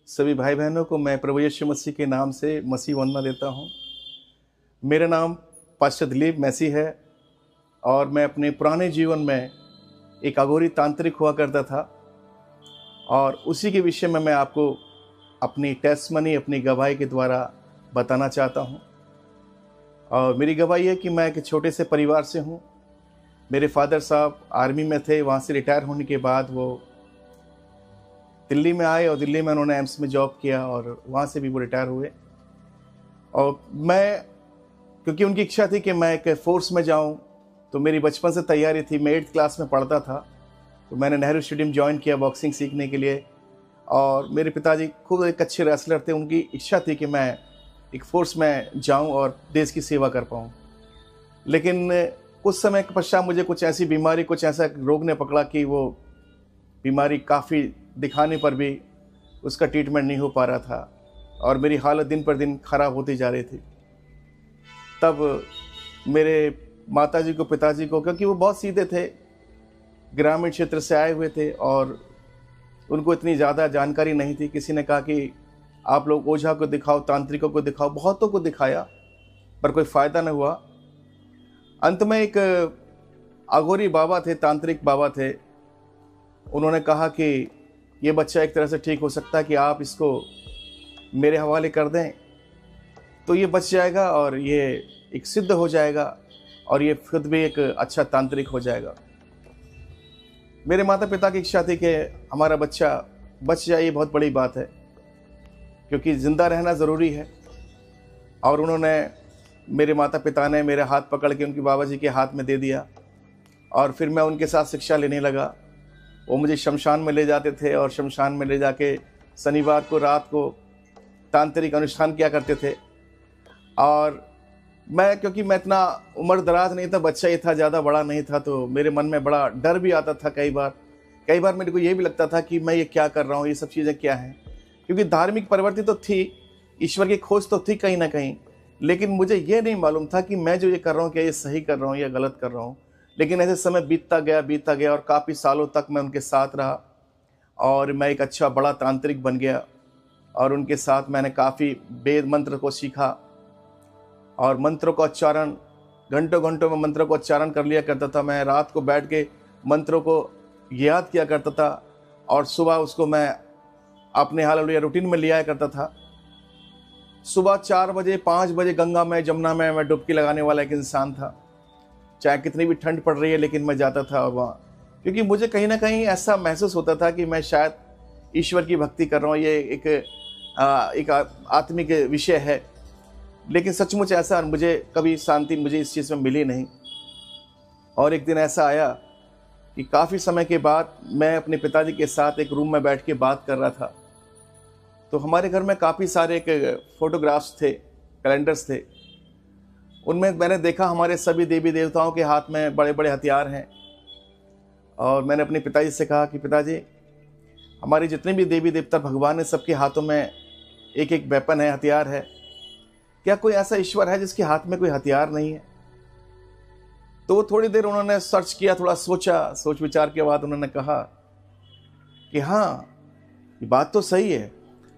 सभी भाई बहनों को मैं प्रभु यीशु मसीह के नाम से मसीह वंदना देता हूँ। मेरा नाम पास्टर दिलीप मैसी है और मैं अपने पुराने जीवन में एक अघोरी तांत्रिक हुआ करता था और उसी के विषय में मैं आपको अपनी टेस्टमनी, अपनी गवाही के द्वारा बताना चाहता हूँ। और मेरी गवाही है कि मैं एक छोटे से परिवार से हूँ। मेरे फादर साहब आर्मी में थे, वहाँ से रिटायर होने के बाद वो दिल्ली में आए और दिल्ली में उन्होंने एम्स में जॉब किया और वहाँ से भी वो रिटायर हुए। और मैं, क्योंकि उनकी इच्छा थी कि मैं एक फोर्स में जाऊँ, तो मेरी बचपन से तैयारी थी। मैं 8th क्लास में पढ़ता था तो मैंने नेहरू स्टेडियम ज्वाइन किया बॉक्सिंग सीखने के लिए। और मेरे पिताजी खुद एक अच्छे रेसलर थे, उनकी इच्छा थी कि मैं एक फोर्स में जाऊं और देश की सेवा कर पाऊं। लेकिन कुछ समय के पश्चात मुझे कुछ ऐसी बीमारी, कुछ ऐसा रोग ने पकड़ा कि वो बीमारी काफ़ी दिखाने पर भी उसका ट्रीटमेंट नहीं हो पा रहा था और मेरी हालत दिन पर दिन ख़राब होती जा रही थी। तब मेरे माताजी को, पिताजी को, क्योंकि वो बहुत सीधे थे, ग्रामीण क्षेत्र से आए हुए थे और उनको इतनी ज़्यादा जानकारी नहीं थी। किसी ने कहा कि आप लोग ओझा को दिखाओ, तांत्रिकों को दिखाओ। बहुतों को दिखाया पर कोई फ़ायदा न हुआ। अंत में एक अघोरी बाबा थे, तांत्रिक बाबा थे, उन्होंने कहा कि ये बच्चा एक तरह से ठीक हो सकता है कि आप इसको मेरे हवाले कर दें तो ये बच जाएगा और ये एक सिद्ध हो जाएगा और ये खुद भी एक अच्छा तांत्रिक हो जाएगा। मेरे माता पिता की इच्छा थी कि हमारा बच्चा बच जाए, ये बहुत बड़ी बात है क्योंकि ज़िंदा रहना ज़रूरी है। और उन्होंने, मेरे माता पिता ने मेरे हाथ पकड़ के उनके बाबा जी के हाथ में दे दिया और फिर मैं उनके साथ शिक्षा लेने लगा। वो मुझे शमशान में ले जाते थे और शमशान में ले जाके शनिवार को रात को तांत्रिक अनुष्ठान किया करते थे। और मैं, क्योंकि मैं इतना उम्र दराज नहीं था, बच्चा ही था, ज़्यादा बड़ा नहीं था, तो मेरे मन में बड़ा डर भी आता था। कई बार मेरे को ये भी लगता था कि मैं ये क्या कर रहा हूँ, ये सब चीज़ें क्या हैं। क्योंकि धार्मिक प्रवृत्ति तो थी, ईश्वर की खोज तो थी कहीं ना कहीं, लेकिन मुझे ये नहीं मालूम था कि मैं जो ये कर रहा हूँ क्या ये सही कर रहा हूँ या गलत कर रहा हूँ। लेकिन ऐसे समय बीतता गया और काफ़ी सालों तक मैं उनके साथ रहा और मैं एक अच्छा बड़ा तांत्रिक बन गया। और उनके साथ मैंने काफ़ी वेद मंत्र को सीखा और मंत्रों का उच्चारण, घंटों में मंत्रों का उच्चारण कर लिया करता था। मैं रात को बैठ के मंत्रों को याद किया करता था और सुबह उसको मैं अपने हालेलुया रूटीन में लिया करता था। सुबह 4 बजे 5 बजे गंगा में, जमुना में मैं डुबकी लगाने वाला एक इंसान था। चाहे कितनी भी ठंड पड़ रही है लेकिन मैं जाता था वहाँ, क्योंकि मुझे कहीं ना कहीं ऐसा महसूस होता था कि मैं शायद ईश्वर की भक्ति कर रहा हूँ। ये एक आत्मिक विषय है, लेकिन सचमुच ऐसा मुझे कभी शांति मुझे इस चीज़ में मिली नहीं। और एक दिन ऐसा आया कि काफ़ी समय के बाद मैं अपने पिताजी के साथ एक रूम में बैठ के बात कर रहा था। तो हमारे घर में काफ़ी सारे एक फोटोग्राफ्स थे, कैलेंडर्स थे। उनमें मैंने देखा हमारे सभी देवी देवताओं के हाथ में बड़े बड़े हथियार हैं। और मैंने अपने पिताजी से कहा कि पिताजी, हमारे जितने भी देवी देवता भगवान है, सबके हाथों में एक एक वेपन है, हथियार है। क्या कोई ऐसा ईश्वर है जिसके हाथ में कोई हथियार नहीं है? तो थोड़ी देर उन्होंने सर्च किया, थोड़ा सोचा, सोच विचार के बाद उन्होंने कहा कि हाँ, ये बात तो सही है।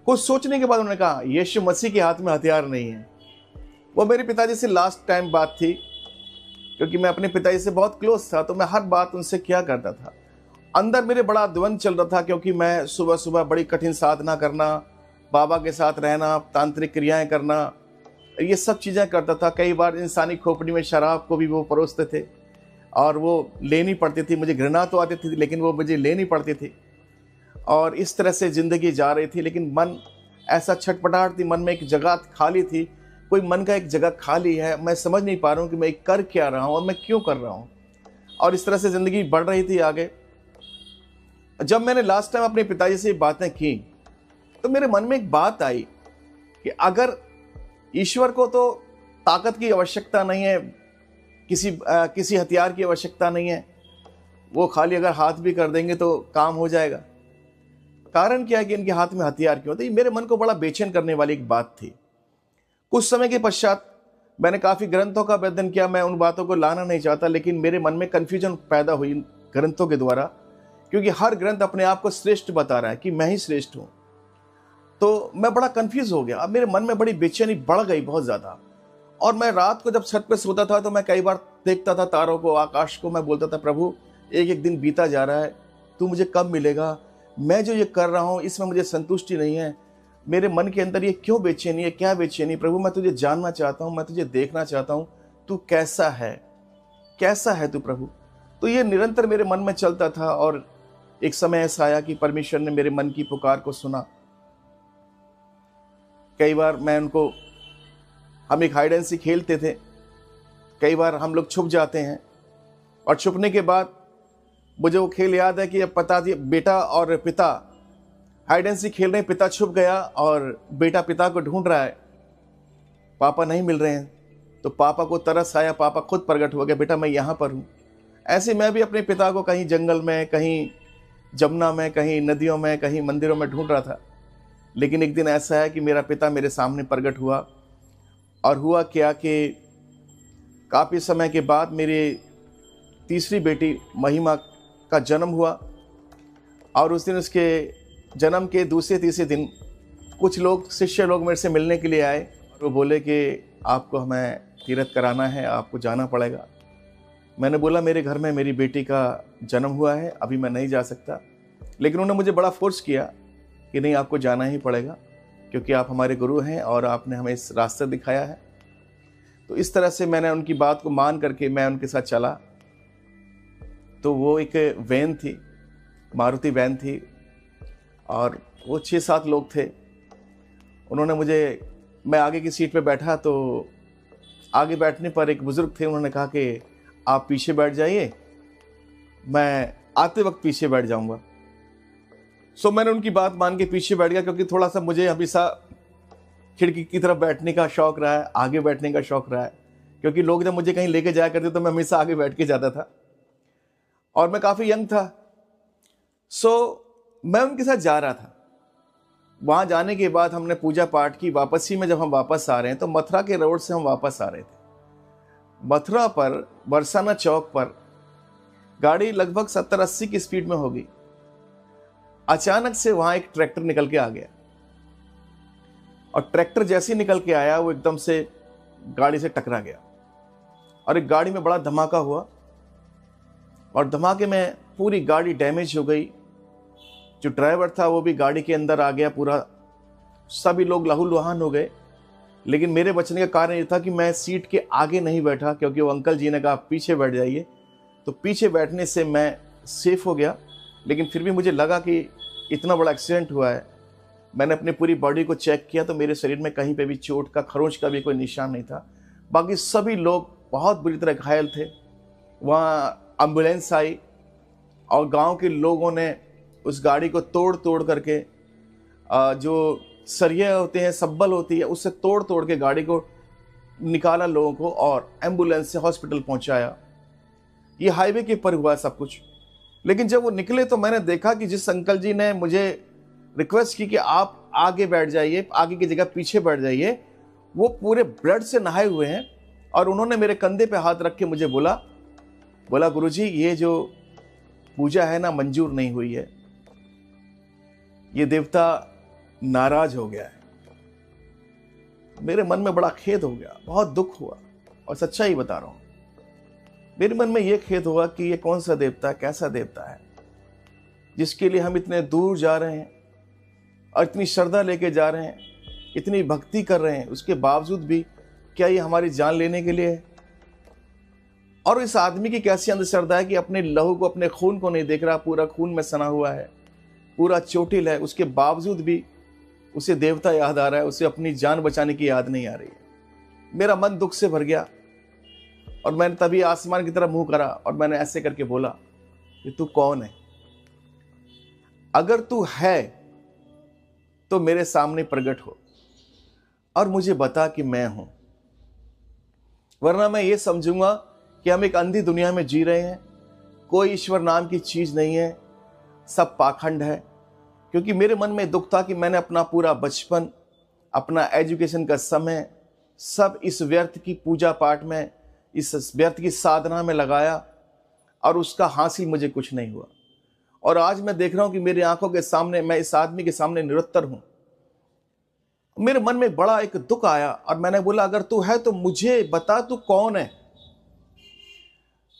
कुछ सोचने के बाद उन्होंने कहा यीशु मसीह के हाथ में हथियार नहीं है। वो मेरे पिताजी से लास्ट टाइम बात थी, क्योंकि मैं अपने पिताजी से बहुत क्लोज था, तो मैं हर बात उनसे किया करता था। अंदर मेरे बड़ा द्वंद चल रहा था, क्योंकि मैं सुबह सुबह बड़ी कठिन साधना करना, बाबा के साथ रहना, तांत्रिक क्रियाएं करना, ये सब चीज़ें करता था। कई बार इंसानी खोपड़ी में शराब को भी वो परोसते थे और वो लेनी पड़ती थी। मुझे घृणा तो आती थी लेकिन वो मुझे लेनी पड़ती थी। और इस तरह से ज़िंदगी जा रही थी, लेकिन मन ऐसा छटपटाहट थी, मन में एक जगह खाली थी। कोई मन का एक जगह खाली है, मैं समझ नहीं पा रहा हूँ कि मैं कर क्या रहा हूँ और मैं क्यों कर रहा हूँ। और इस तरह से ज़िंदगी बढ़ रही थी आगे। जब मैंने लास्ट टाइम अपने पिताजी से बातें की तो मेरे मन में एक बात आई कि अगर ईश्वर को तो ताकत की आवश्यकता नहीं है, किसी हथियार की आवश्यकता नहीं है, वो खाली अगर हाथ भी कर देंगे तो काम हो जाएगा। कारण क्या है कि इनके हाथ में हथियार क्यों? तो ये मेरे मन को बड़ा बेचैन करने वाली एक बात थी। कुछ समय के पश्चात मैंने काफ़ी ग्रंथों का अध्ययन किया। मैं उन बातों को लाना नहीं चाहता, लेकिन मेरे मन में कन्फ्यूजन पैदा हुई ग्रंथों के द्वारा, क्योंकि हर ग्रंथ अपने आप को श्रेष्ठ बता रहा है कि मैं ही श्रेष्ठ हूँ। तो तो मैं बड़ा कंफ्यूज हो गया। अब मेरे मन में बड़ी बेचैनी बढ़ गई बहुत ज़्यादा। और मैं रात को जब छत पे सोता था तो मैं कई बार देखता था तारों को, आकाश को। मैं बोलता था, प्रभु एक एक दिन बीता जा रहा है, तू मुझे कब मिलेगा? मैं जो ये कर रहा हूँ इसमें मुझे संतुष्टि नहीं है। मेरे मन के अंदर ये क्यों बेचैनी है, क्या बेचैनी? प्रभु मैं तुझे जानना चाहता हूँ, मैं तुझे देखना चाहता हूँ, तू कैसा है, कैसा है तू प्रभु? तो ये निरंतर मेरे मन में चलता था। और एक समय ऐसा आया कि परमेश्वर ने मेरे मन की पुकार को सुना। कई बार हम एक हाइड एंड सीक खेलते थे। कई बार हम लोग छुप जाते हैं और छुपने के बाद मुझे वो खेल याद है कि अब बेटा और पिता हाइड एंड सीक खेल रहे हैं, पिता छुप गया और बेटा पिता को ढूंढ रहा है, पापा नहीं मिल रहे हैं। तो पापा को तरस आया, पापा खुद प्रकट हो गया, बेटा मैं यहाँ पर हूँ। ऐसे मैं भी अपने पिता को कहीं जंगल में, कहीं जमुना में, कहीं नदियों में, कहीं मंदिरों में ढूंढ रहा था। लेकिन एक दिन ऐसा है कि मेरा पिता मेरे सामने प्रकट हुआ। और हुआ क्या कि काफ़ी समय के बाद मेरी तीसरी बेटी महिमा का जन्म हुआ। और उस दिन उसके जन्म के दूसरे तीसरे दिन कुछ लोग, शिष्य लोग मेरे से मिलने के लिए आए और वो बोले कि आपको हमें तीर्थ कराना है, आपको जाना पड़ेगा। मैंने बोला मेरे घर में मेरी बेटी का जन्म हुआ है, अभी मैं नहीं जा सकता। लेकिन उन्होंने मुझे बड़ा फोर्स किया कि नहीं, आपको जाना ही पड़ेगा, क्योंकि आप हमारे गुरु हैं और आपने हमें इस रास्ते दिखाया है। तो इस तरह से मैंने उनकी बात को मान करके मैं उनके साथ चला। तो वो एक वैन थी, मारुति वैन थी, और वो 6-7 लोग थे। उन्होंने मैं आगे की सीट पे बैठा तो आगे बैठने पर एक बुज़ुर्ग थे, उन्होंने कहा कि आप पीछे बैठ जाइए, मैं आते वक्त पीछे बैठ जाऊंगा। सो मैंने उनकी बात मान के पीछे बैठ गया, क्योंकि थोड़ा सा मुझे हमेशा खिड़की की तरफ बैठने का शौक रहा है, आगे बैठने का शौक रहा है। क्योंकि लोग जब मुझे कहीं लेके जाया करते तो मैं हमेशा आगे बैठ के जाता था, और मैं काफ़ी यंग था। सो मैं उनके साथ जा रहा था। वहाँ जाने के बाद हमने पूजा पाठ की। वापसी में जब हम वापस आ रहे हैं तो मथुरा के रोड से हम वापस आ रहे थे। मथुरा पर बरसाना चौक पर गाड़ी लगभग 70-80 की स्पीड में होगी। अचानक से वहाँ एक ट्रैक्टर निकल के आ गया, और ट्रैक्टर जैसे ही निकल के आया वो एकदम से गाड़ी से टकरा गया, और एक गाड़ी में बड़ा धमाका हुआ, और धमाके में पूरी गाड़ी डैमेज हो गई। जो ड्राइवर था वो भी गाड़ी के अंदर आ गया पूरा, सभी लोग लहूलुहान हो गए। लेकिन मेरे बचने का कारण ये था कि मैं सीट के आगे नहीं बैठा, क्योंकि वो अंकल जी ने कहा पीछे बैठ जाइए। तो पीछे बैठने से मैं सेफ हो गया। लेकिन फिर भी मुझे लगा कि इतना बड़ा एक्सीडेंट हुआ है। मैंने अपनी पूरी बॉडी को चेक किया तो मेरे शरीर में कहीं पे भी चोट का, खरोंच का भी कोई निशान नहीं था। बाकी सभी लोग बहुत बुरी तरह घायल थे। वहाँ एम्बुलेंस आई और गांव के लोगों ने उस गाड़ी को तोड़ तोड़ करके, जो सरिया होते हैं, सब्बल होती है, उससे तोड़ तोड़ के गाड़ी को निकाला लोगों को, और एम्बुलेंस से हॉस्पिटल पहुंचाया। ये हाईवे के ऊपर हुआ सब कुछ। लेकिन जब वो निकले तो मैंने देखा कि जिस अंकल जी ने मुझे रिक्वेस्ट की कि आप आगे बैठ जाइए, आगे की जगह पीछे बैठ जाइए, वो पूरे ब्लड से नहाए हुए हैं। और उन्होंने मेरे कंधे पे हाथ रख के मुझे बोला गुरुजी ये जो पूजा है ना, मंजूर नहीं हुई है, ये देवता नाराज हो गया है। मेरे मन में बड़ा खेद हो गया, बहुत दुख हुआ, और सच्चाई बता रहा हूं। मेरे मन में यह खेद हुआ कि ये कौन सा देवता, कैसा देवता है जिसके लिए हम इतने दूर जा रहे हैं और इतनी श्रद्धा लेके जा रहे हैं, इतनी भक्ति कर रहे हैं, उसके बावजूद भी क्या ये हमारी जान लेने के लिए है? और इस आदमी की कैसी अंधश्रद्धा है कि अपने लहू को, अपने खून को नहीं देख रहा, पूरा खून में सना हुआ है, पूरा चोटिल है, उसके बावजूद भी उसे देवता याद आ रहा है, उसे अपनी जान बचाने की याद नहीं आ रही है। मेरा मन दुख से भर गया, और मैंने तभी आसमान की तरफ मुंह करा और मैंने ऐसे करके बोला कि तू कौन है? अगर तू है तो मेरे सामने प्रकट हो और मुझे बता कि मैं हूं, वरना मैं ये समझूंगा कि हम एक अंधी दुनिया में जी रहे हैं, कोई ईश्वर नाम की चीज नहीं है, सब पाखंड है। क्योंकि मेरे मन में दुख था कि मैंने अपना पूरा बचपन, अपना एजुकेशन का समय सब इस व्यर्थ की पूजा पाठ में, इस व्यर्थ की साधना में लगाया, और उसका हासिल मुझे कुछ नहीं हुआ। और आज मैं देख रहा हूं कि मेरी आंखों के सामने, मैं इस आदमी के सामने निरुत्तर हूं। मेरे मन में बड़ा एक दुख आया और मैंने बोला अगर तू है तो मुझे बता तू कौन है,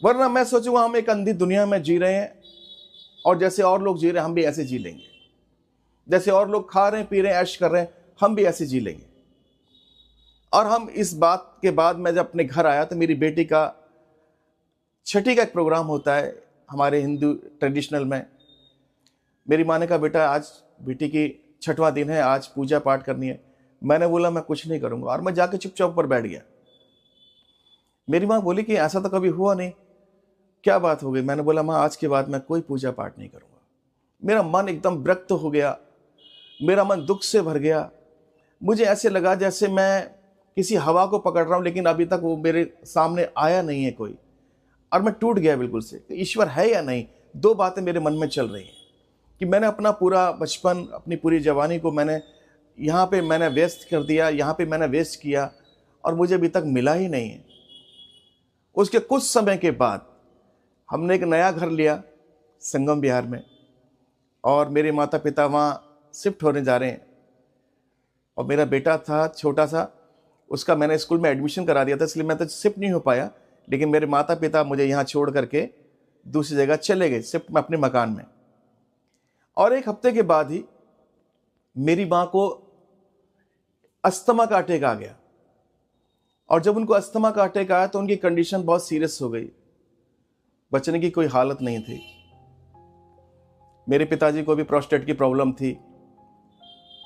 वरना मैं सोचूंगा हम एक अंधी दुनिया में जी रहे हैं और जैसे और लोग जी रहे हैं हम भी ऐसे जी लेंगे, जैसे और लोग खा रहे हैं पी रहे हैं ऐश कर रहे हैं हम भी ऐसे जी लेंगे। और हम इस बात के बाद मैं जब अपने घर आया तो मेरी बेटी का छठी का एक प्रोग्राम होता है हमारे हिंदू ट्रेडिशनल में। मेरी माँ ने कहा बेटा आज बेटी की छठवां दिन है, आज पूजा पाठ करनी है। मैंने बोला मैं कुछ नहीं करूंगा और मैं जाके चुपचाप पर बैठ गया। मेरी माँ बोली कि ऐसा तो कभी हुआ नहीं, क्या बात हो गई? मैंने बोला माँ आज के बाद मैं कोई पूजा पाठ नहीं करूंगा। मेरा मन एकदम विरक्त हो गया, मेरा मन दुख से भर गया। मुझे ऐसे लगा जैसे मैं किसी हवा को पकड़ रहा हूं लेकिन अभी तक वो मेरे सामने आया नहीं है कोई, और मैं टूट गया बिल्कुल से। ईश्वर है या नहीं, दो बातें मेरे मन में चल रही हैं कि मैंने अपना पूरा बचपन अपनी पूरी जवानी को मैंने यहाँ पे मैंने वेस्ट कर दिया, यहाँ पे मैंने वेस्ट किया और मुझे अभी तक मिला ही नहीं है। उसके कुछ समय के बाद हमने एक नया घर लिया संगम विहार में और मेरे माता पिता वहाँ शिफ्ट होने जा रहे हैं और मेरा बेटा था छोटा सा, उसका मैंने स्कूल में एडमिशन करा दिया था इसलिए मैं तो शिफ्ट नहीं हो पाया। लेकिन मेरे माता पिता मुझे यहाँ छोड़ करके दूसरी जगह चले गए शिफ्ट में अपने मकान में। और एक हफ्ते के बाद ही मेरी माँ को अस्थमा का अटैक आ गया और जब उनको अस्थमा का अटैक आया तो उनकी कंडीशन बहुत सीरियस हो गई, बचने की कोई हालत नहीं थी। मेरे पिताजी को भी प्रोस्टेट की प्रॉब्लम थी,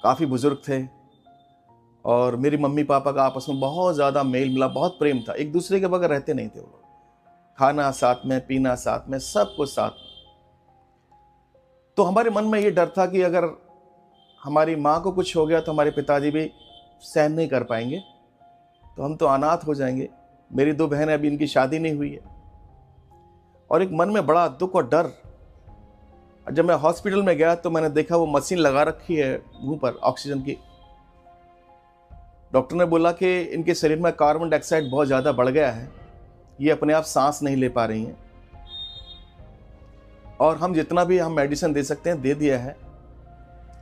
काफ़ी बुजुर्ग थे और मेरी मम्मी पापा का आपस में बहुत ज़्यादा मेल मिला, बहुत प्रेम था, एक दूसरे के बगैर रहते नहीं थे वो लोग। खाना साथ में, पीना साथ में, सब कुछ साथ में। तो हमारे मन में ये डर था कि अगर हमारी माँ को कुछ हो गया तो हमारे पिताजी भी सहन नहीं कर पाएंगे, तो हम तो अनाथ हो जाएंगे। मेरी दो बहनें, अभी इनकी शादी नहीं हुई है और एक मन में बड़ा दुख और डर। जब मैं हॉस्पिटल में गया तो मैंने देखा वो मशीन लगा रखी है मुंह पर ऑक्सीजन की। डॉक्टर ने बोला कि इनके शरीर में कार्बन डाइऑक्साइड बहुत ज़्यादा बढ़ गया है, ये अपने आप सांस नहीं ले पा रही हैं और हम जितना भी हम मेडिसिन दे सकते हैं दे दिया है।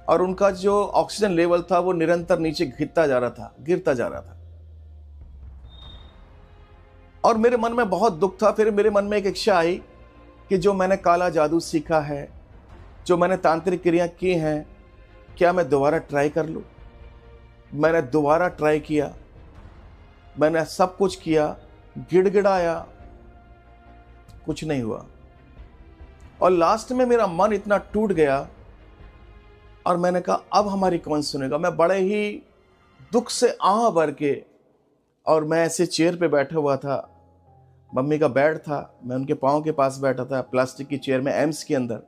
और उनका जो ऑक्सीजन लेवल था वो निरंतर नीचे गिरता जा रहा था। और मेरे मन में बहुत दुख था। फिर मेरे मन में एक इच्छा आई कि जो मैंने काला जादू सीखा है, जो मैंने तांत्रिक क्रिया की हैं, क्या मैं दोबारा ट्राई कर लूं? मैंने दोबारा ट्राई किया, मैंने सब कुछ किया, गिड़गिड़ाया, कुछ नहीं हुआ। और लास्ट में मेरा मन इतना टूट गया और मैंने कहा अब हमारी कौन सुनेगा। मैं बड़े ही दुख से आह भर के, और मैं ऐसे चेयर पे बैठा हुआ था, मम्मी का बेड था, मैं उनके पाँव के पास बैठा था प्लास्टिक की चेयर में एम्स के अंदर।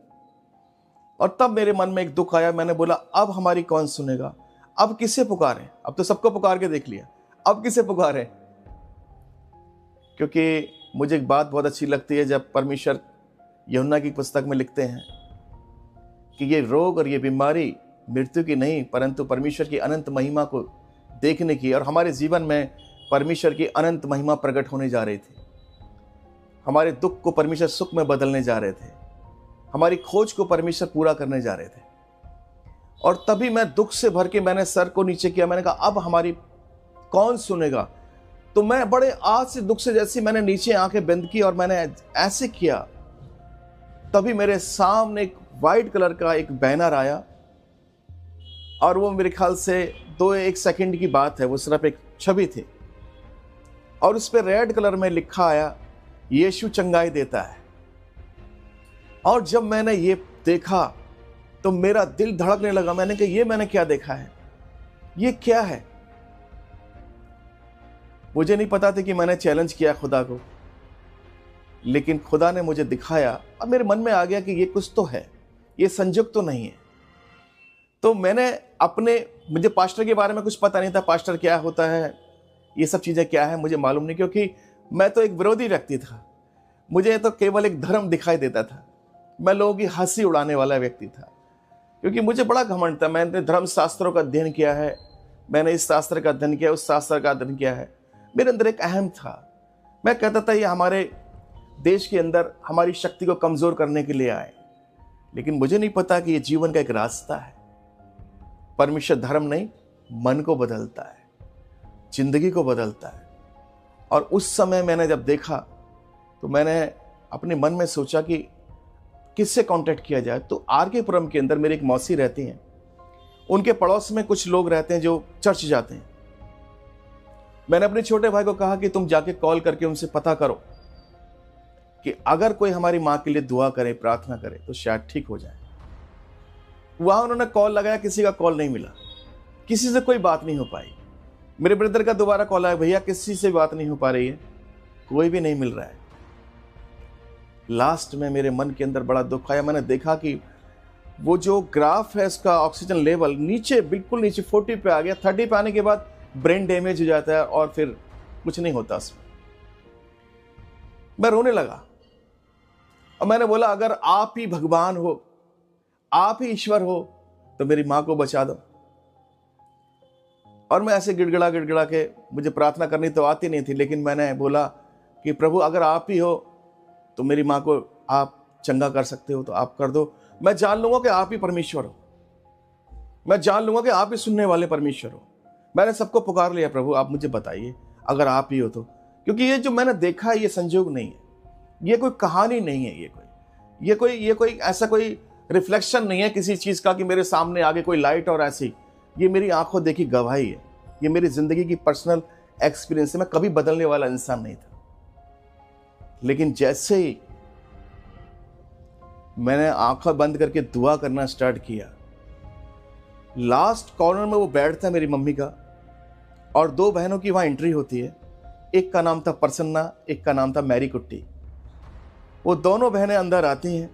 और तब मेरे मन में एक दुख आया, मैंने बोला अब हमारी कौन सुनेगा, अब किसे पुकारें? अब तो सबको पुकार के देख लिया, अब किसे पुकारें? क्योंकि मुझे एक बात बहुत अच्छी लगती है जब परमेश्वर यूहन्ना की पुस्तक में लिखते हैं कि ये रोग और ये बीमारी मृत्यु की नहीं परंतु परमेश्वर की अनंत महिमा को देखने की, और हमारे जीवन में परमेश्वर की अनंत महिमा प्रकट होने जा रही थी। हमारे दुख को परमेश्वर सुख में बदलने जा रहे थे, हमारी खोज को परमेश्वर पूरा करने जा रहे थे। और तभी मैं दुख से भर के मैंने सर को नीचे किया, मैंने कहा अब हमारी कौन सुनेगा। तो मैं बड़े आज से दुख से जैसे मैंने नीचे आंखें बंद की और मैंने ऐसे किया, तभी मेरे सामने एक वाइट कलर का एक बैनर आया और वो मेरे ख्याल से 2-1 सेकंड की बात है, वो सिर्फ एक छवि थी और उस पर रेड कलर में लिखा आया यीशु चंगाई देता है। और जब मैंने ये देखा तो मेरा दिल धड़कने लगा। मैंने कहा ये मैंने क्या देखा है, ये क्या है? मुझे नहीं पता था कि मैंने चैलेंज किया खुदा को, लेकिन खुदा ने मुझे दिखाया और मेरे मन में आ गया कि ये कुछ तो है, ये संजोग तो नहीं है। तो मैंने मुझे पास्टर के बारे में कुछ पता नहीं था, पास्टर क्या होता है, ये सब चीज़ें क्या है मुझे मालूम नहीं, क्योंकि मैं तो एक विरोधी व्यक्ति था। मुझे तो केवल एक धर्म दिखाई देता था, मैं लोगों की हंसी उड़ाने वाला व्यक्ति था, क्योंकि मुझे बड़ा घमंड था। मैंने धर्म शास्त्रों का अध्ययन किया है, मैंने इस शास्त्र का अध्ययन किया, उस शास्त्र का अध्ययन किया है। मेरे अंदर एक अहम था, मैं कहता था ये हमारे देश के अंदर हमारी शक्ति को कमज़ोर करने के लिए आए, लेकिन मुझे नहीं पता कि ये जीवन का एक रास्ता है। परमेश्वर धर्म नहीं, मन को बदलता है, जिंदगी को बदलता है। और उस समय मैंने जब देखा तो मैंने अपने मन में सोचा कि किससे कांटेक्ट किया जाए। तो आर.के. पुरम के अंदर मेरी एक मौसी रहती हैं, उनके पड़ोस में कुछ लोग रहते हैं जो चर्च जाते हैं। मैंने अपने छोटे भाई को कहा कि तुम जाके कॉल करके उनसे पता करो कि अगर कोई हमारी माँ के लिए दुआ करे, प्रार्थना करे तो शायद ठीक हो जाए। वहां उन्होंने कॉल लगाया, किसी का कॉल नहीं मिला, किसी से कोई बात नहीं हो पाई। मेरे ब्रदर का दोबारा कॉल आया, भैया किसी से बात नहीं हो पा रही है, कोई भी नहीं मिल रहा है। लास्ट में मेरे मन के अंदर बड़ा दुख आया। मैंने देखा कि वो जो ग्राफ है उसका ऑक्सीजन लेवल नीचे, बिल्कुल नीचे 40 पे आ गया। 30 पे आने के बाद ब्रेन डैमेज हो जाता है और फिर कुछ नहीं होता उसमें। मैं रोने लगा और मैंने बोला, अगर आप ही भगवान हो, आप ही ईश्वर हो, तो मेरी मां को बचा दो। और मैं ऐसे गिड़गिड़ा गिड़गिड़ा के, मुझे प्रार्थना करनी तो आती नहीं थी, लेकिन मैंने बोला कि प्रभु अगर आप ही हो तो मेरी मां को आप चंगा कर सकते हो तो आप कर दो। मैं जान लूंगा कि आप ही परमेश्वर हो, मैं जान लूंगा कि आप ही सुनने वाले परमेश्वर हो। मैंने सबको पुकार लिया, प्रभु आप मुझे बताइए अगर आप ही हो तो। क्योंकि ये जो मैंने देखा है ये संजोग नहीं है, ये कोई कहानी नहीं है, ये कोई ऐसा कोई रिफ्लेक्शन नहीं है किसी चीज का कि मेरे सामने आगे कोई लाइट और ऐसी। ये मेरी आंखों देखी गवाही है, ये मेरी जिंदगी की पर्सनल एक्सपीरियंस है। मैं कभी बदलने वाला इंसान नहीं था, लेकिन जैसे ही मैंने आंखें बंद करके दुआ करना स्टार्ट किया, लास्ट कॉर्नर में वो बेड था मेरी मम्मी का, और 2 बहनों की वहां एंट्री होती है। एक का नाम था प्रसन्ना, एक का नाम था मैरी कुट्टी। वो दोनों बहनें अंदर आती हैं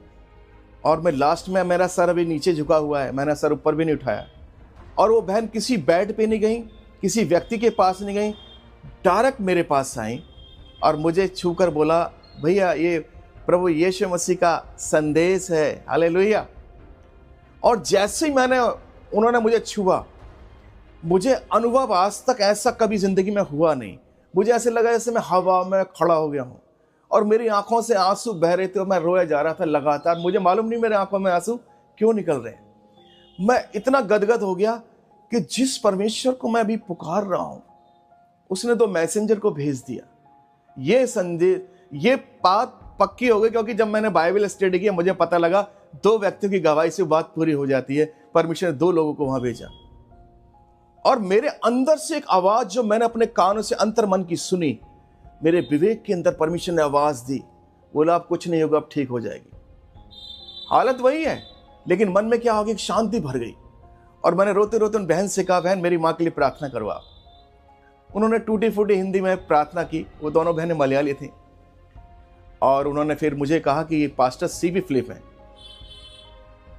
और मैं लास्ट में, मेरा सर अभी नीचे झुका हुआ है, मैंने सर ऊपर भी नहीं उठाया। और वो बहन किसी बेड पे नहीं गई, किसी व्यक्ति के पास नहीं गई, डायरेक्ट मेरे पास आई और मुझे छूकर बोला, भैया ये प्रभु यीशु मसीह का संदेश है, हालेलुया। और जैसे ही उन्होंने मुझे छुआ, मुझे अनुभव आज तक ऐसा कभी जिंदगी में हुआ नहीं। मुझे ऐसे लगा जैसे मैं हवा में खड़ा हो गया हूँ और मेरी आंखों से आंसू बह रहे थे और मैं रोया जा रहा था लगातार। मुझे मालूम नहीं मेरे आंखों में आंसू क्यों निकल रहे हैं। मैं इतना गदगद हो गया कि जिस परमेश्वर को मैं अभी पुकार रहा हूं, उसने 2 मैसेंजर को भेज दिया। ये संदेश, ये बात पक्की हो गई, क्योंकि जब मैंने बाइबल स्टडी किया मुझे पता लगा 2 व्यक्तियों की गवाही से बात पूरी हो जाती है। परमेश्वर ने 2 लोगों को वहां भेजा और मेरे अंदर से एक आवाज जो मैंने अपने कानों से अंतर मन की सुनी, मेरे विवेक के अंदर परमेश्वर ने आवाज दी, बोला अब कुछ नहीं होगा, अब ठीक हो जाएगी। हालत वही है, लेकिन मन में क्या हो गया, शांति भर गई। और मैंने रोते रोते उन बहन से कहा, बहन मेरी माँ के लिए प्रार्थना करवा। उन्होंने टूटी फूटी हिंदी में प्रार्थना की। वो दोनों बहनें मलयाली थी और उन्होंने फिर मुझे कहा कि ये पास्टर सीबी फिलिप है,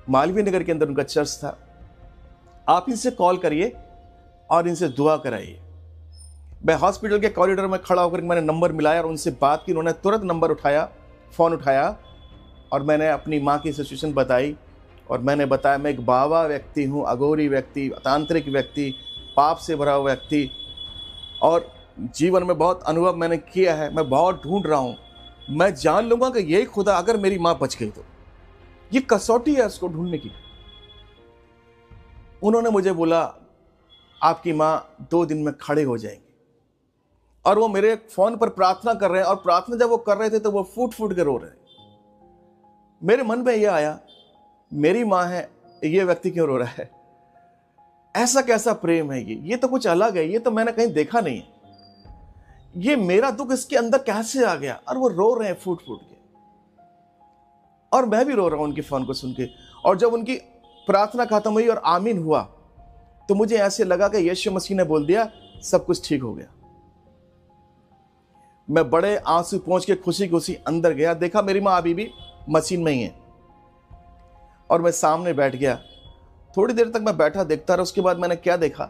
मालवीय नगर के अंदर उनका चर्च था, आप इनसे कॉल करिए और इनसे दुआ कराइए। मैं हॉस्पिटल के कॉरिडोर में खड़ा होकर मैंने नंबर मिलाया और उनसे बात की। उन्होंने तुरंत नंबर उठाया, फ़ोन उठाया और मैंने अपनी माँ की सिचुएशन बताई और मैंने बताया मैं एक बाबा व्यक्ति हूँ, अघोरी व्यक्ति, तांत्रिक व्यक्ति, पाप से भरा हुआ व्यक्ति, और जीवन में बहुत अनुभव मैंने किया है, मैं बहुत ढूंढ रहा हूँ। मैं जान लूँगा कि यही खुदा, अगर मेरी माँ बच गई तो ये कसौटी है उसको ढूंढने की। उन्होंने मुझे बोला आपकी माँ 2 दिन में खड़े हो जाएंगी। और वो मेरे फोन पर प्रार्थना कर रहे हैं और प्रार्थना जब वो कर रहे थे तो वो फूट फूट के रो रहे हैं। मेरे मन में यह आया, मेरी माँ है, ये व्यक्ति क्यों रो रहा है? ऐसा कैसा प्रेम है ये तो कुछ अलग है, ये तो मैंने कहीं देखा नहीं है। ये मेरा दुख इसके अंदर कैसे आ गया? और वो रो रहे हैं फूट फूट के और मैं भी रो रहा हूं उनके फोन को सुन के। और जब उनकी प्रार्थना खत्म हुई और आमीन हुआ तो मुझे ऐसे लगा कि यीशु मसीह ने बोल दिया सब कुछ ठीक हो गया। मैं बड़े आंसू पहुंच के खुशी खुशी अंदर गया, देखा मेरी माँ अभी भी मशीन में ही है और मैं सामने बैठ गया। थोड़ी देर तक मैं बैठा देखता रहा। उसके बाद मैंने क्या देखा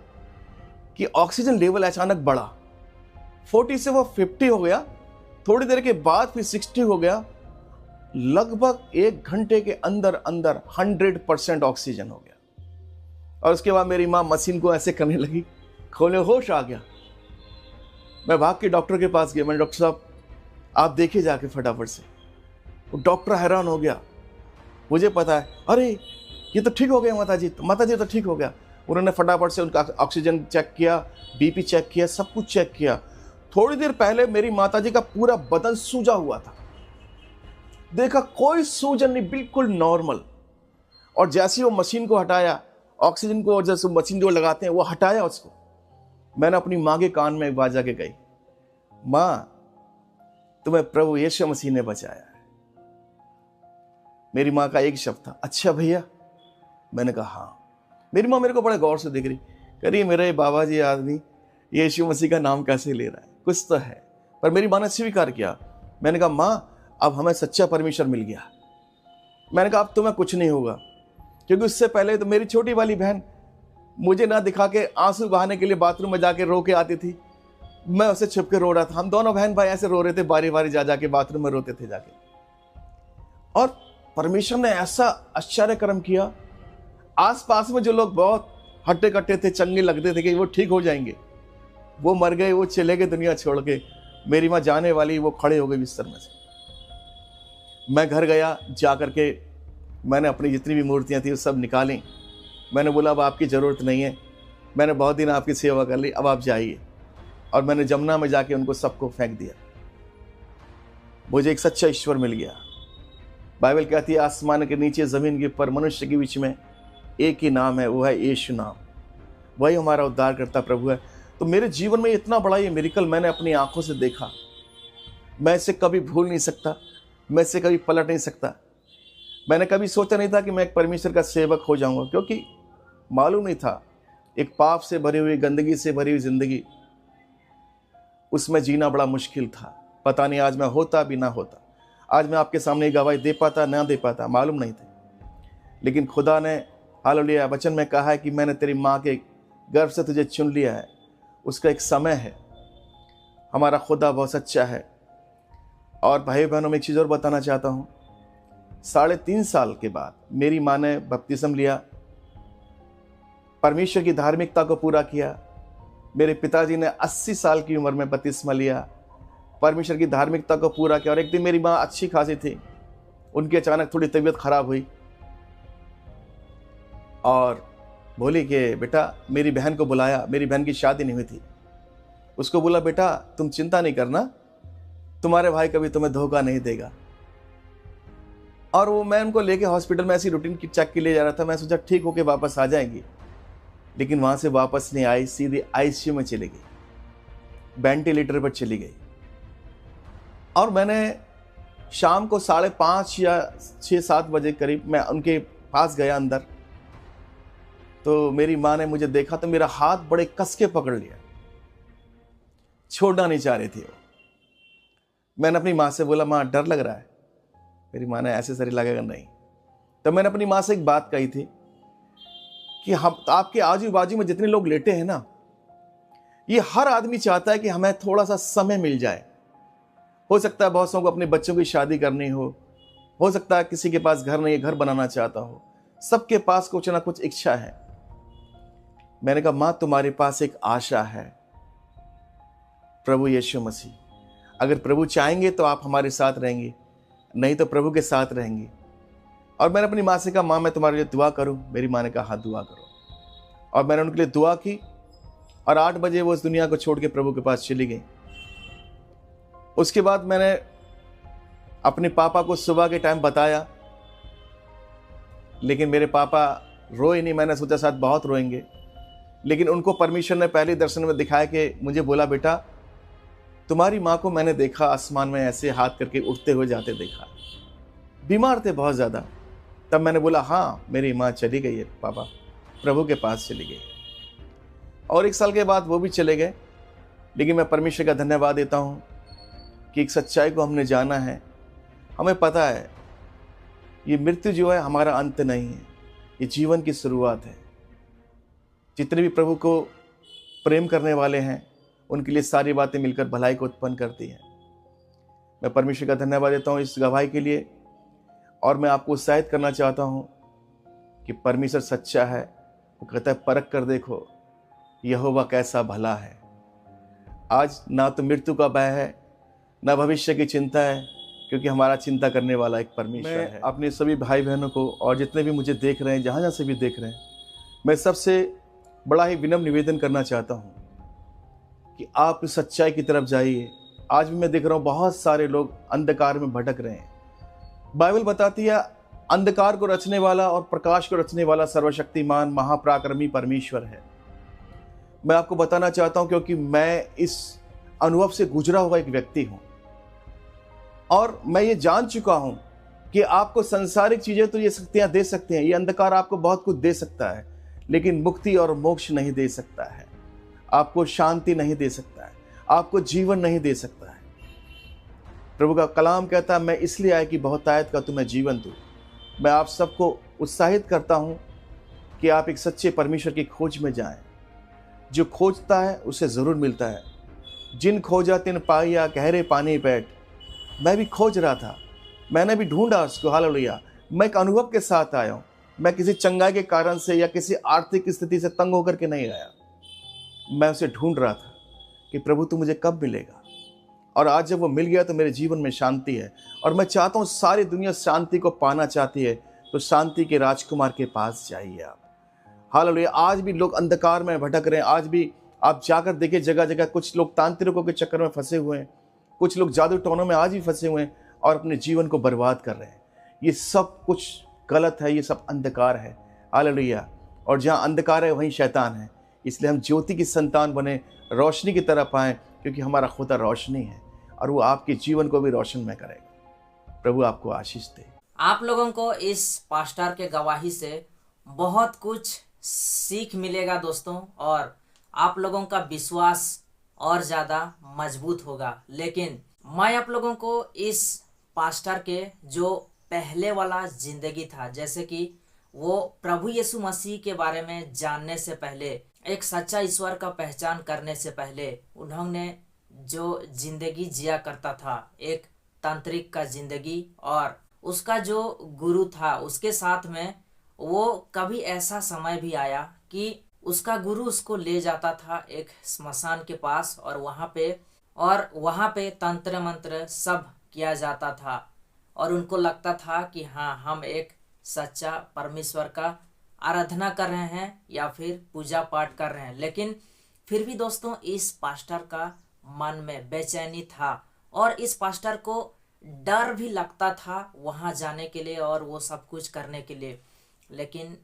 कि ऑक्सीजन लेवल अचानक बढ़ा, 40 से वो 50 हो गया, थोड़ी देर के बाद फिर 60 हो गया। लगभग 1 घंटे के अंदर अंदर 100% ऑक्सीजन हो गया। और उसके बाद मेरी माँ मशीन को ऐसे करने लगी, खोले होश आ गया। मैं भाग के डॉक्टर के पास गया। मैंने, डॉक्टर साहब आप देखिए जाके फटाफट से। वो डॉक्टर हैरान हो गया, मुझे पता है, अरे ये तो ठीक हो गया माता जी तो ठीक हो गया। उन्होंने फटाफट से उनका ऑक्सीजन चेक किया, बीपी चेक किया, सब कुछ चेक किया। थोड़ी देर पहले मेरी माताजी का पूरा बदन सूजा हुआ था, देखा कोई सूजन नहीं, बिल्कुल नॉर्मल। और जैसे ही वो मशीन को हटाया, ऑक्सीजन को, और जैसे मशीन जो लगाते हैं वो हटाया उसको, मैंने अपनी माँ के कान में एक बात जाके कही, माँ तुम्हें प्रभु यीशु मसीह ने बचाया है। मेरी माँ का एक शब्द था, अच्छा भैया। मैंने कहा हाँ। मेरी माँ मेरे को बड़े गौर से देख रही, कह रही मेरे बाबा जी आदमी यीशु मसीह का नाम कैसे ले रहा है, कुछ तो है। पर मेरी माँ ने स्वीकार किया। मैंने कहा माँ अब हमें सच्चा परमेश्वर मिल गया। मैंने कहा अब तुम्हें कुछ नहीं होगा, क्योंकि उससे पहले तो मेरी छोटी वाली बहन मुझे ना दिखा के आंसू बहाने के लिए बाथरूम में जाके रो के आती थी, मैं उसे छुप के रो रहा था। हम दोनों बहन भाई ऐसे रो रहे थे, बारी बारी जा जाके बाथरूम में रोते थे जाके। और परमेश्वर ने ऐसा आश्चर्य कर्म किया, आसपास में जो लोग बहुत हट्टे कट्टे थे, चंगे लगते थे कि वो ठीक हो जाएंगे, वो मर गए, वो चले गए दुनिया छोड़ के। मेरी माँ जाने वाली, वो खड़े हो गए बिस्तर में से। मैं घर गया, जा करके मैंने अपनी जितनी भी मूर्तियाँ थी वो सब निकाली। मैंने बोला अब आपकी ज़रूरत नहीं है, मैंने बहुत दिन आपकी सेवा कर ली, अब आप जाइए। और मैंने जमुना में जाके उनको सबको फेंक दिया। मुझे एक सच्चा ईश्वर मिल गया। बाइबल कहती है आसमान के नीचे, ज़मीन के ऊपर, मनुष्य के बीच में एक ही नाम है, वो है यीशु नाम। वही हमारा उद्धार करता प्रभु है। तो मेरे जीवन में इतना बड़ा ये मिरेकल मैंने अपनी आंखों से देखा, मैं इसे कभी भूल नहीं सकता, मैं इसे कभी पलट नहीं सकता। मैंने कभी सोचा नहीं था कि मैं एक परमेश्वर का सेवक हो जाऊंगा, क्योंकि मालूम नहीं था एक पाप से भरी हुई, गंदगी से भरी हुई जिंदगी, उसमें जीना बड़ा मुश्किल था। पता नहीं आज मैं होता भी ना होता, आज मैं आपके सामने गवाही दे पाता ना दे पाता, मालूम नहीं था। लेकिन खुदा ने हालेलुया वचन में कहा है कि मैंने तेरी माँ के गर्भ से तुझे चुन लिया है। उसका एक समय है। हमारा खुदा बहुत सच्चा है। और भाई बहनों में एक चीज़ और बताना चाहता हूँ, 3.5 साल के बाद मेरी माँ ने बपतिस्म लिया, परमेश्वर की धार्मिकता को पूरा किया। मेरे पिताजी ने 80 साल की उम्र में बपतिस्मा लिया, परमेश्वर की धार्मिकता को पूरा किया। और एक दिन मेरी माँ अच्छी खासी थी, उनकी अचानक थोड़ी तबीयत खराब हुई और बोली कि बेटा, मेरी बहन को बुलाया, मेरी बहन की शादी नहीं हुई थी। उसको बोला बेटा तुम चिंता नहीं करना, तुम्हारे भाई कभी तुम्हें धोखा नहीं देगा। और वो मैं उनको लेके हॉस्पिटल में ऐसी रूटीन की चेक के लिए जा रहा था। मैं सोचा ठीक होके वापस आ जाएंगी, लेकिन वहाँ से वापस नहीं आई, सीधे आईसीयू में चली गई, वेंटिलेटर पर चली गई। और मैंने शाम को 5:30 या 6-7 बजे करीब मैं उनके पास गया अंदर, तो मेरी माँ ने मुझे देखा तो मेरा हाथ बड़े कस के पकड़ लिया, छोड़ना नहीं चाह रही थी वो। मैंने अपनी माँ से बोला माँ डर लग रहा है। मेरी माँ ने ऐसे सरी लगेगा नहीं। तो मैंने अपनी माँ से एक बात कही थी कि हम आपके आजू बाजू में जितने लोग लेटे हैं ना, ये हर आदमी चाहता है कि हमें थोड़ा सा समय मिल जाए। हो सकता है बहुत सौ को अपने बच्चों की शादी करनी हो सकता है किसी के पास घर नहीं है, घर बनाना चाहता हो, सबके पास कुछ ना कुछ इच्छा है। मैंने कहा माँ तुम्हारे पास एक आशा है, प्रभु यीशु मसीह। अगर प्रभु चाहेंगे तो आप हमारे साथ रहेंगे, नहीं तो प्रभु के साथ रहेंगे। और मैंने अपनी माँ से कहा माँ मैं तुम्हारे लिए दुआ करूं। मेरी माँ ने कहा हाँ दुआ करो। और मैंने उनके लिए दुआ की और 8 बजे वो इस दुनिया को छोड़ के प्रभु के पास चली गई। उसके बाद मैंने अपने पापा को सुबह के टाइम बताया, लेकिन मेरे पापा रोए नहीं। मैंने सोचा शायद बहुत रोएंगे, लेकिन उनको परमेश्वर ने पहले दर्शन में दिखाया कि मुझे बोला बेटा तुम्हारी माँ को मैंने देखा आसमान में ऐसे हाथ करके उठते हुए जाते देखा, बीमार थे बहुत ज़्यादा। तब मैंने बोला हाँ मेरी माँ चली गई है पापा, प्रभु के पास चली गई। और 1 साल के बाद वो भी चले गए। लेकिन मैं परमेश्वर का धन्यवाद देता हूँ कि एक सच्चाई को हमने जाना है। हमें पता है ये मृत्यु जो है हमारा अंत नहीं है, ये जीवन की शुरुआत है। जितने भी प्रभु को प्रेम करने वाले हैं उनके लिए सारी बातें मिलकर भलाई को उत्पन्न करती हैं। मैं परमेश्वर का धन्यवाद देता हूँ इस गवाही के लिए। और मैं आपको उत्साहित करना चाहता हूँ कि परमेश्वर सच्चा है। वो कहता है परख कर देखो यहोवा कैसा भला है। आज ना तो मृत्यु का भय है, ना भविष्य की चिंता है, क्योंकि हमारा चिंता करने वाला एक परमेश्वर है। अपने सभी भाई बहनों को और जितने भी मुझे देख रहे हैं, जहाँ जहाँ से भी देख रहे हैं, मैं सबसे बड़ा ही विनम्र निवेदन करना चाहता हूँ कि आप इस सच्चाई की तरफ जाइए। आज भी मैं देख रहा हूँ बहुत सारे लोग अंधकार में भटक रहे हैं। बाइबल बताती है अंधकार को रचने वाला और प्रकाश को रचने वाला सर्वशक्तिमान महापराक्रमी परमेश्वर है। मैं आपको बताना चाहता हूं क्योंकि मैं इस अनुभव से गुजरा हुआ एक व्यक्ति हूं और मैं ये जान चुका हूं कि आपको संसारिक चीजें तो ये शक्तियां दे सकते हैं, ये अंधकार आपको बहुत कुछ दे सकता है, लेकिन मुक्ति और मोक्ष नहीं दे सकता है, आपको शांति नहीं दे सकता है, आपको जीवन नहीं दे सकता है। प्रभु का कलाम कहता है मैं इसलिए आया कि बहुतायत का तुम्हें जीवन दूं। मैं आप सबको उत्साहित करता हूं कि आप एक सच्चे परमेश्वर की खोज में जाएं। जो खोजता है उसे ज़रूर मिलता है। जिन खोजा तिन पाया गहरे पानी बैठ। मैं भी खोज रहा था, मैंने भी ढूंढा उसको। हालेलुया। मैं एक अनुभव के साथ आया हूँ। मैं किसी चंगाई के कारण से या किसी आर्थिक स्थिति से तंग होकर के नहीं आया। मैं उसे ढूंढ रहा था कि प्रभु तू मुझे कब मिलेगा। और आज जब वो मिल गया तो मेरे जीवन में शांति है। और मैं चाहता हूँ सारी दुनिया शांति को पाना चाहती है, तो शांति के राजकुमार के पास जाइए आप। हालेलुया। आज भी लोग अंधकार में भटक रहे हैं। आज भी आप जाकर देखिए जगह जगह कुछ लोग तांत्रिकों के चक्कर में फंसे हुए हैं, कुछ लोग जादू टोनों में आज भी फंसे हुए हैं और अपने जीवन को बर्बाद कर रहे हैं। ये सब कुछ गलत है, ये सब अंधकार है। हालेलुया। और जहाँ अंधकार है वहीं शैतान है। इसलिए हम ज्योति की संतान बने, रोशनी की तरफ आएँ, क्योंकि हमारा खुदा रोशनी है और वो आपके जीवन को भी रोशन में करेगा। प्रभु आपको आशीष दे। आप लोगों को इस पास्टर के गवाही से बहुत कुछ सीख मिलेगा दोस्तों, और आप लोगों का विश्वास और ज़्यादा मजबूत होगा। लेकिन मैं आप लोगों को इस पास्टर के जो पहले वाला ज़िंदगी था, जैसे कि वो प्रभु यीशु मसीह के बारे में जानने से पहले, एक सच्चा ईश्वर का पहचान करने से पहले उन्होंने जो ज़िंदगी जिया करता था, एक तांत्रिक का ज़िंदगी, और उसका जो गुरु था उसके साथ में वो कभी ऐसा समय भी आया कि उसका गुरु उसको ले जाता था एक स्मशान के पास, और वहाँ पे तंत्र मंत्र सब किया जाता था, और उनको लगता था कि हाँ हम एक सच्चा परमेश्वर का आराधना कर रहे हैं या फिर पूजा पाठ कर रहे हैं। लेकिन फिर भी दोस्तों इस पास्टर का मन में बेचैनी था और इस पास्टर को डर भी लगता था वहाँ जाने के लिए और वो सब कुछ करने के लिए, लेकिन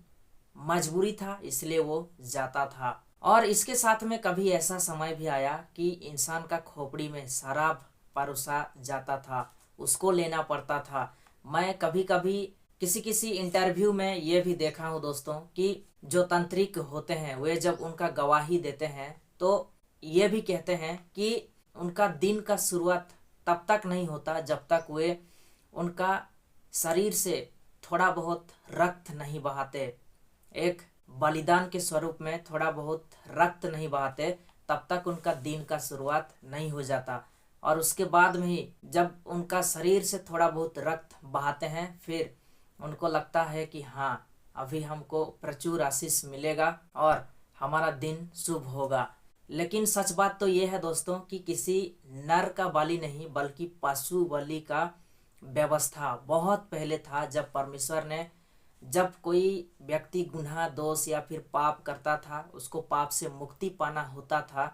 मजबूरी था इसलिए वो जाता था। और इसके साथ में कभी ऐसा समय भी आया कि इंसान का खोपड़ी में शराब परोसा जाता था, उसको लेना पड़ता था। मैं कभी कभी किसी इंटरव्यू में ये भी देखा हूँ दोस्तों कि जो तांत्रिक होते हैं वे जब उनका गवाही देते हैं तो ये भी कहते हैं कि उनका दिन का शुरुआत तब तक नहीं होता जब तक वे उनका शरीर से थोड़ा बहुत रक्त नहीं बहाते, एक बलिदान के स्वरूप में थोड़ा बहुत रक्त नहीं बहाते, तब तक उनका दिन का शुरुआत नहीं हो जाता। और उसके बाद में ही जब उनका शरीर से थोड़ा बहुत रक्त बहाते हैं फिर उनको लगता है कि हाँ अभी हमको प्रचुर आशीष मिलेगा और हमारा दिन शुभ होगा। लेकिन सच बात तो ये है दोस्तों कि किसी नर का बलि नहीं बल्कि पशु बलि का व्यवस्था बहुत पहले था। जब परमेश्वर ने, जब कोई व्यक्ति गुनाह दोष या फिर पाप करता था, उसको पाप से मुक्ति पाना होता था,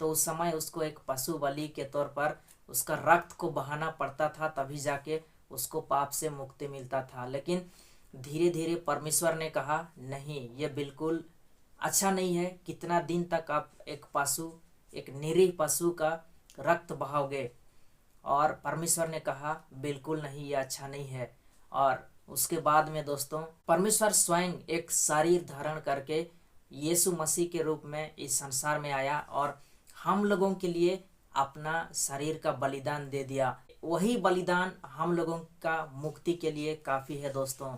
तो उस समय उसको एक पशु बलि के तौर पर उसका रक्त को बहाना पड़ता था, तभी जाके उसको पाप से मुक्ति मिलता था। लेकिन धीरे धीरे परमेश्वर ने कहा नहीं, ये बिल्कुल अच्छा नहीं है। कितना दिन तक आप एक पशु, एक निरीह पशु का रक्त बहाओगे? और परमेश्वर ने कहा बिल्कुल नहीं, ये अच्छा नहीं है। और उसके बाद में दोस्तों परमेश्वर स्वयं एक शरीर धारण करके यीशु मसीह के रूप में इस संसार में आया और हम लोगों के लिए अपना शरीर का बलिदान दे दिया। वही बलिदान हम लोगों का मुक्ति के लिए काफ़ी है दोस्तों।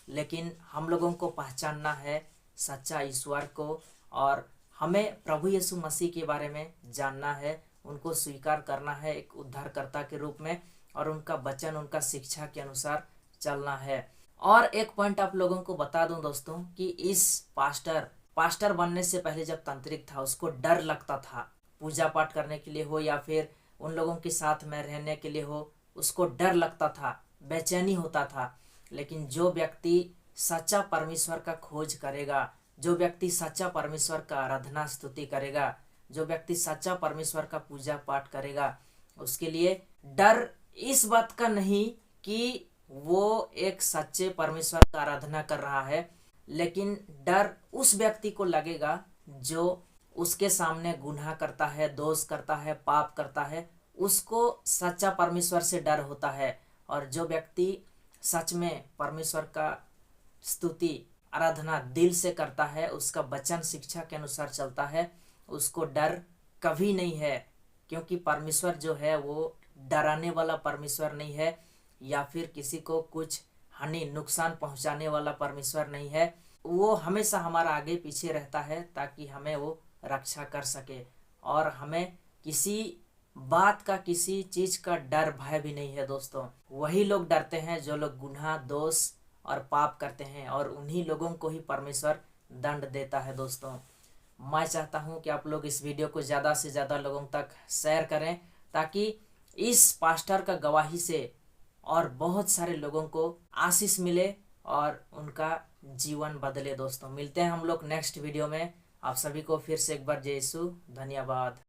लेकिन हम लोगों को पहचानना है सच्चा ईश्वर को और हमें प्रभु यीशु मसीह के बारे में जानना है, उनको स्वीकार करना है एक उद्धारकर्ता के रूप में और उनका वचन, उनका शिक्षा के अनुसार चलना है। और एक पॉइंट आप लोगों को बता दूं दोस्तों कि इस पास्टर बनने से पहले जब तांत्रिक था उसको डर लगता था, पूजा पाठ करने के लिए हो या फिर उन लोगों के साथ में रहने के लिए हो, उसको डर लगता था, बेचैनी होता था। लेकिन जो व्यक्ति सच्चा परमेश्वर का खोज करेगा, जो व्यक्ति सच्चा परमेश्वर का आराधना स्तुति करेगा, जो व्यक्ति सच्चा परमेश्वर का पूजा पाठ करेगा, उसके लिए डर इस बात का नहीं कि वो एक सच्चे परमेश्वर का आराधना कर रहा है, लेकिन डर उस व्यक्ति को लगेगा जो उसके सामने गुनाह करता है, दोष करता है, पाप करता है, उसको सच्चा परमेश्वर से डर होता है। और जो व्यक्ति सच में परमेश्वर का स्तुति आराधना दिल से करता है, उसका वचन शिक्षा के अनुसार चलता है, उसको डर कभी नहीं है, क्योंकि परमेश्वर जो है वो डराने वाला परमेश्वर नहीं है, या फिर किसी को कुछ हानि नुकसान पहुंचाने वाला परमेश्वर नहीं है। वो हमेशा हमारा आगे पीछे रहता है ताकि हमें वो रक्षा कर सके, और हमें किसी बात का, किसी चीज का डर भय भी नहीं है दोस्तों। वही लोग डरते हैं जो लोग गुनाह, दोष और पाप करते हैं, और उन्हीं लोगों को ही परमेश्वर दंड देता है दोस्तों। मैं चाहता हूं कि आप लोग इस वीडियो को ज़्यादा से ज़्यादा लोगों तक शेयर करें, ताकि इस पास्टर का गवाही से और बहुत सारे लोगों को आशीष मिले और उनका जीवन बदले दोस्तों। मिलते हैं हम लोग नेक्स्ट वीडियो में। आप सभी को फिर से एक बार जय यीशु, धन्यवाद।